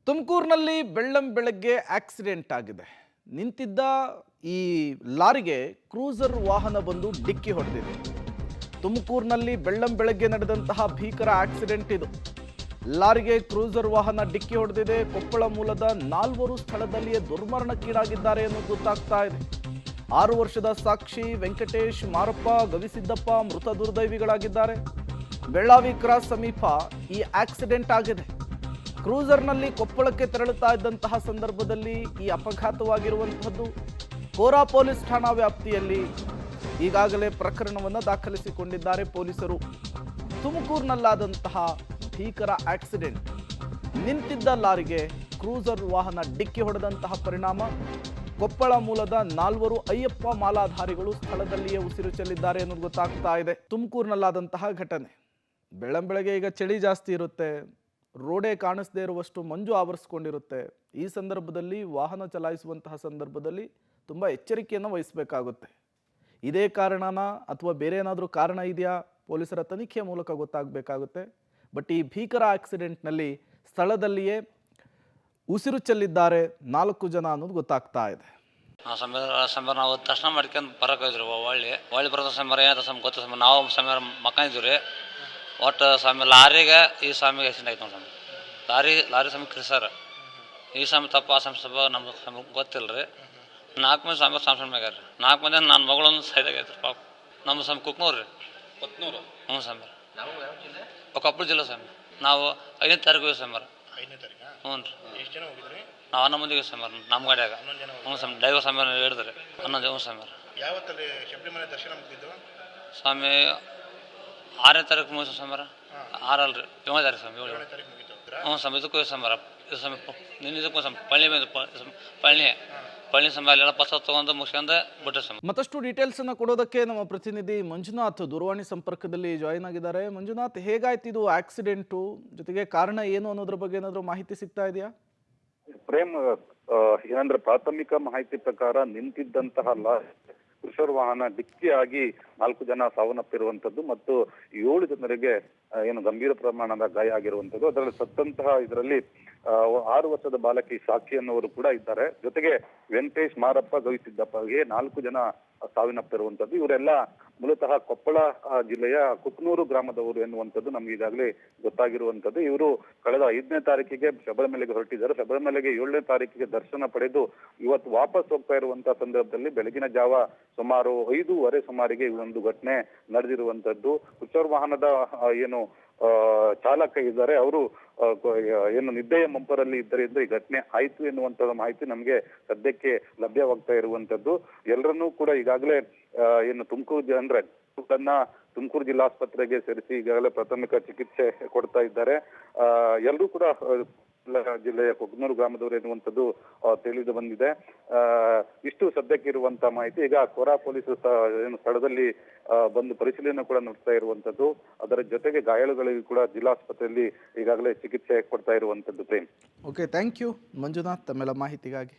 ತುಮಕೂರಿನಲ್ಲಿ ಬೆಳ್ಳಂಬೆಳಗ್ಗೆ ಆಕ್ಸಿಡೆಂಟ್ ಆಗಿದೆ. ನಿಂತಿದ್ದ ಈ ಲಾರಿಗೆ ಕ್ರೂಸರ್ ವಾಹನ ಬಂದು ಡಿಕ್ಕಿ ಹೊಡೆದಿದೆ. ತುಮಕೂರಿನಲ್ಲಿ ಬೆಳ್ಳಂಬೆಳಗ್ಗೆ ನಡೆದಂತಹ ಭೀಕರ ಆಕ್ಸಿಡೆಂಟ್ ಇದು. ಲಾರಿಗೆ ಕ್ರೂಸರ್ ವಾಹನ ಡಿಕ್ಕಿ ಹೊಡೆದಿದೆ. ಕೊಪ್ಪಳ ಮೂಲದ 4 ಸ್ಥಳದಲ್ಲಿಯೇ ದುರ್ಮರಣಕ್ಕೀಡಾಗಿದ್ದಾರೆ ಅನ್ನೋದು ಗೊತ್ತಾಗ್ತಾ ಇದೆ. 6 ವರ್ಷದ ಸಾಕ್ಷಿ, ವೆಂಕಟೇಶ್, ಮಾರಪ್ಪ, ಗವಿಸಿದ್ದಪ್ಪ ಮೃತ ದುರ್ದೈವಿಗಳಾಗಿದ್ದಾರೆ. ಬೆಳ್ಳಾವಿ ಕ್ರಾಸ್ ಸಮೀಪ ಈ ಆಕ್ಸಿಡೆಂಟ್ ಆಗಿದೆ. ಕ್ರೂಸರ್ನಲ್ಲಿ ಕೊಪ್ಪಳಕ್ಕೆ ತೆರಳುತ್ತಾ ಇದ್ದಂತಹ ಸಂದರ್ಭದಲ್ಲಿ ಈ ಅಪಘಾತವಾಗಿರುವಂತಹದ್ದು. ಕೋರಾ ಪೊಲೀಸ್ ಠಾಣಾ ವ್ಯಾಪ್ತಿಯಲ್ಲಿ ಈಗಾಗಲೇ ಪ್ರಕರಣವನ್ನು ದಾಖಲಿಸಿಕೊಂಡಿದ್ದಾರೆ ಪೊಲೀಸರು. ತುಮಕೂರಿನಲ್ಲಾದಂತಹ ಭೀಕರ ಆಕ್ಸಿಡೆಂಟ್, ನಿಂತಿದ್ದ ಲಾರಿಗೆ ಕ್ರೂಸರ್ ವಾಹನ ಡಿಕ್ಕಿ ಹೊಡೆದಂತಹ ಪರಿಣಾಮ ಕೊಪ್ಪಳ ಮೂಲದ 4 ಅಯ್ಯಪ್ಪ ಮಾಲಾಧಾರಿಗಳು ಸ್ಥಳದಲ್ಲಿಯೇ ಉಸಿರು ಚೆಲ್ಲಿದ್ದಾರೆ ಅನ್ನೋದು ಗೊತ್ತಾಗ್ತಾ ಇದೆ. ತುಮಕೂರಿನಲ್ಲಾದಂತಹ ಘಟನೆ. ಬೆಳ್ಳಂಬೆಳಗ್ಗೆ ಈಗ ಚಳಿ ಜಾಸ್ತಿ ಇರುತ್ತೆ, ರೋಡೇ ಕಾಣಿಸದೇ ಇರುವಷ್ಟು ಮಂಜು ಆವರಿಸ್ಕೊಂಡಿರುತ್ತೆ. ಈ ಸಂದರ್ಭದಲ್ಲಿ ವಾಹನ ಚಲಾಯಿಸುವಂತಹ ಸಂದರ್ಭದಲ್ಲಿ ತುಂಬ ಎಚ್ಚರಿಕೆಯನ್ನು ವಹಿಸಬೇಕಾಗುತ್ತೆ. ಇದೇ ಕಾರಣನ ಅಥವಾ ಬೇರೆ ಏನಾದರೂ ಕಾರಣ ಇದೆಯಾ, ಪೊಲೀಸರ ತನಿಖೆಯ ಮೂಲಕ ಗೊತ್ತಾಗಬೇಕಾಗುತ್ತೆ. ಬಟ್ ಈ ಭೀಕರ ಆಕ್ಸಿಡೆಂಟ್ನಲ್ಲಿ ಸ್ಥಳದಲ್ಲಿಯೇ ಉಸಿರು ಚೆಲ್ಲಿದ್ದಾರೆ 4 ಜನ ಅನ್ನೋದು ಗೊತ್ತಾಗ್ತಾ ಇದೆ. ನಾವು ದರ್ಶನ ಮಾಡ್ಕೊಂಡು ಬರೋಕಿದ್ರು. ಒಳ್ಳೆ ಬರೋ ಸಮಯ ಏನಾಯ್ತು ಗೊತ್ತ ಸಮಯ ನಾವು ಸಮಯ ಮಕ್ಕೊಂಡಿದ್ವಿ ರೀ. ಒಟ್ಟು ಸ್ವಾಮಿ ಲಾರಿಗೆ ಈ ಸ್ವಾಮಿಗೆ ಆಕ್ಸಿಡೆಂಟ್ ಆಯ್ತು ನೋಡಿ ಸ್ವಾಮಿ. ಲಾರಿ ಸ್ವಾಮಿ ಕ್ರಿಸರ್ ಈ ಸ್ವಾಮಿ ತಪ್ಪ ಆ ಸ್ವಾಮಿ ಸ್ವಲ್ಪ ನಮ್ಗೆ ಗೊತ್ತಿಲ್ಲ ರೀ. 4 ಮಂದಿ ಸ್ವಾಮಿ ಸ್ವಾಮಿ ಮ್ಯಾಗ ರೀ. 4 ಮಂದಿ ನನ್ನ ಮಗಳೊಂದು ಸೈಡ್ ಆಗೈತೆ ರೀ ಪಾಪ. ನಮ್ಮ ಸ್ವಾಮಿ ಕುಕ್ನೂರು ರೀ. ಹ್ಞೂ ಸ್ವಾಮಿ. ಕೊಪ್ಪಳ ಜಿಲ್ಲೆ ಸ್ವಾಮಿ. ನಾವು 5ನೇ ತಾರೀಕು ಸ್ವಾಮಿ. ಹ್ಞೂ ರೀ. ನಾವು 11 ಮಂದಿಗೆ ಸ್ವಾಮಿ ನಮ್ಮ ಗಾಡಿಯಾಗ. ಹ್ಞೂ ಸ್ವಾಮಿ. ಡ್ರೈವರ್ ಸ್ವಾಮಿ ಹೇಳಿದ್ರಿ 11 ಹ್ಞೂ ಸ್ವಾಮಿ. ಸ್ವಾಮಿ 6ನೇ ತಾರೀಕು ಮುಗಿಸ ಸ್ವಾಮಿ. 6 ಅಲ್ರಿ 7ನೇ ತಾರೀಕು ಸ್ವಾಮಿ. 7 ಹ್ಞೂ ಸ್ವಾಮಿ. ಇದಕ್ಕೂ ಸ್ವಾಮಿ ಇದು ಸ್ವಾಮಿ ನಿನ್ನ ಇದಕ್ಕೂ ಸ್ವಾಮಿ ಪಳ್ಳಿ ಸ್ವಾಮಿ ಅಲ್ಲೆಲ್ಲ ಪಸ ತೊಗೊಂಡು ಮುಗಿಸ್ಕೊಂಡು ಬಿಟ್ಟರೆ ಸ್ವಾಮಿ. ಮತ್ತಷ್ಟು ಡೀಟೇಲ್ಸ್ ಅನ್ನು ಕೊಡೋದಕ್ಕೆ ನಮ್ಮ ಪ್ರತಿನಿಧಿ ಮಂಜುನಾಥ್ ದೂರವಾಣಿ ಸಂಪರ್ಕದಲ್ಲಿ ಜಾಯಿನ್ ಆಗಿದ್ದಾರೆ. ಮಂಜುನಾಥ್, ಹೇಗಾಯ್ತು ಇದು ಆಕ್ಸಿಡೆಂಟು, ಜೊತೆಗೆ ಕಾರಣ ಏನು ಅನ್ನೋದ್ರ ಬಗ್ಗೆ ಏನಾದರೂ ಮಾಹಿತಿ ಸಿಗ್ತಾ ಇದೆಯಾ? ಪ್ರೇಮ್, ಏನಂದ್ರೆ ಪ್ರಾಥಮಿಕ ಮಾಹಿತಿ ಪ್ರಕಾರ ನಿಂತಿದ್ದಂತಹ ಕ್ರೂಸರ್ ವಾಹನ ಡಿಕ್ಕಿಯಾಗಿ 4 ಜನ ಸಾವನ್ನಪ್ಪಿರುವಂತದ್ದು ಮತ್ತು 7 ಜನರಿಗೆ ಏನು ಗಂಭೀರ ಪ್ರಮಾಣದ ಗಾಯ ಆಗಿರುವಂತದ್ದು. ಅದರಲ್ಲಿ ಸತ್ತಂತಹ ಇದರಲ್ಲಿ 6 ವರ್ಷದ ಬಾಲಕಿ ಸಾಕ್ಷಿ ಅನ್ನೋರು ಕೂಡ ಇದ್ದಾರೆ. ಜೊತೆಗೆ ವೆಂಕಟೇಶ್, ಮಾರಪ್ಪ, ಗವಿಸಿದ್ದಪ್ಪಗೆ 4 ಜನ ಸಾವನ್ನಪ್ಪಿರುವಂತದ್ದು. ಇವರೆಲ್ಲ ಮೂಲತಃ ಕೊಪ್ಪಳ ಜಿಲ್ಲೆಯ ಕುಕ್ನೂರು ಗ್ರಾಮದವರು ಎನ್ನುವಂಥದ್ದು ನಮ್ಗೆ ಈಗಾಗಲೇ ಗೊತ್ತಾಗಿರುವಂತದ್ದು. ಇವರು ಕಳೆದ 5ನೇ ತಾರೀಕಿಗೆ ಶಬರಿಮಲೆಗೆ ಹೊರಟಿದ್ದಾರೆ. ಶಬರಿಮಲೆಗೆ 7ನೇ ತಾರೀಕಿಗೆ ದರ್ಶನ ಪಡೆದು ಇವತ್ತು ವಾಪಸ್ ಹೋಗ್ತಾ ಇರುವಂತಹ ಸಂದರ್ಭದಲ್ಲಿ ಬೆಳಗಿನ ಜಾವ ಸುಮಾರು 5:15 ಸುಮಾರಿಗೆ ಈ ಒಂದು ಘಟನೆ ನಡೆದಿರುವಂತದ್ದು. ಕ್ರೂಸರ್ ವಾಹನದ ಏನು ಚಾಲಕ ಇದ್ದಾರೆ, ಅವರು ಏನು ನಿದ್ದೆಯ ಮಂಪರಲ್ಲಿ ಇದ್ದರಿಂದ ಈ ಘಟನೆ ಆಯ್ತು ಎನ್ನುವಂತ ಮಾಹಿತಿ ನಮ್ಗೆ ಸದ್ಯಕ್ಕೆ ಲಭ್ಯವಾಗ್ತಾ ಇರುವಂತದ್ದು. ಎಲ್ಲರನ್ನೂ ಕೂಡ ಈಗಾಗಲೇ ಏನು ತುಮಕೂರು ಜಿಲ್ಲಾಸ್ಪತ್ರೆಗೆ ಸೇರಿಸಿ ಈಗಾಗಲೇ ಪ್ರಾಥಮಿಕ ಚಿಕಿತ್ಸೆ ಕೊಡ್ತಾ ಇದ್ದಾರೆ. ಎಲ್ಲರೂ ಕೂಡ ಜಿಲ್ಲೆಯ ಕೊಗ್ನೂರು ಗ್ರಾಮದವರು ಎನ್ನುವಂಥದ್ದು ತಿಳಿದು ಬಂದಿದೆ. ಇಷ್ಟು ಸದ್ಯಕ್ಕೆ ಇರುವಂತ ಮಾಹಿತಿ. ಈಗ ಕೋರಾ ಪೊಲೀಸರು ಏನು ಸ್ಥಳದಲ್ಲಿ ಬಂದು ಪರಿಶೀಲನೆ ಕೂಡ ನಡೆಸ್ತಾ ಇರುವಂತದ್ದು. ಅದರ ಜೊತೆಗೆ ಗಾಯಾಳುಗಳಿಗೂ ಕೂಡ ಜಿಲ್ಲಾಸ್ಪತ್ರೆಯಲ್ಲಿ ಈಗಾಗಲೇ ಚಿಕಿತ್ಸೆ ಕೊಡ್ತಾ ಇರುವಂತದ್ದು. Prem. Okay, thank you Manjunath ತಮ್ಮೆಲ್ಲ ಮಾಹಿತಿಗಾಗಿ.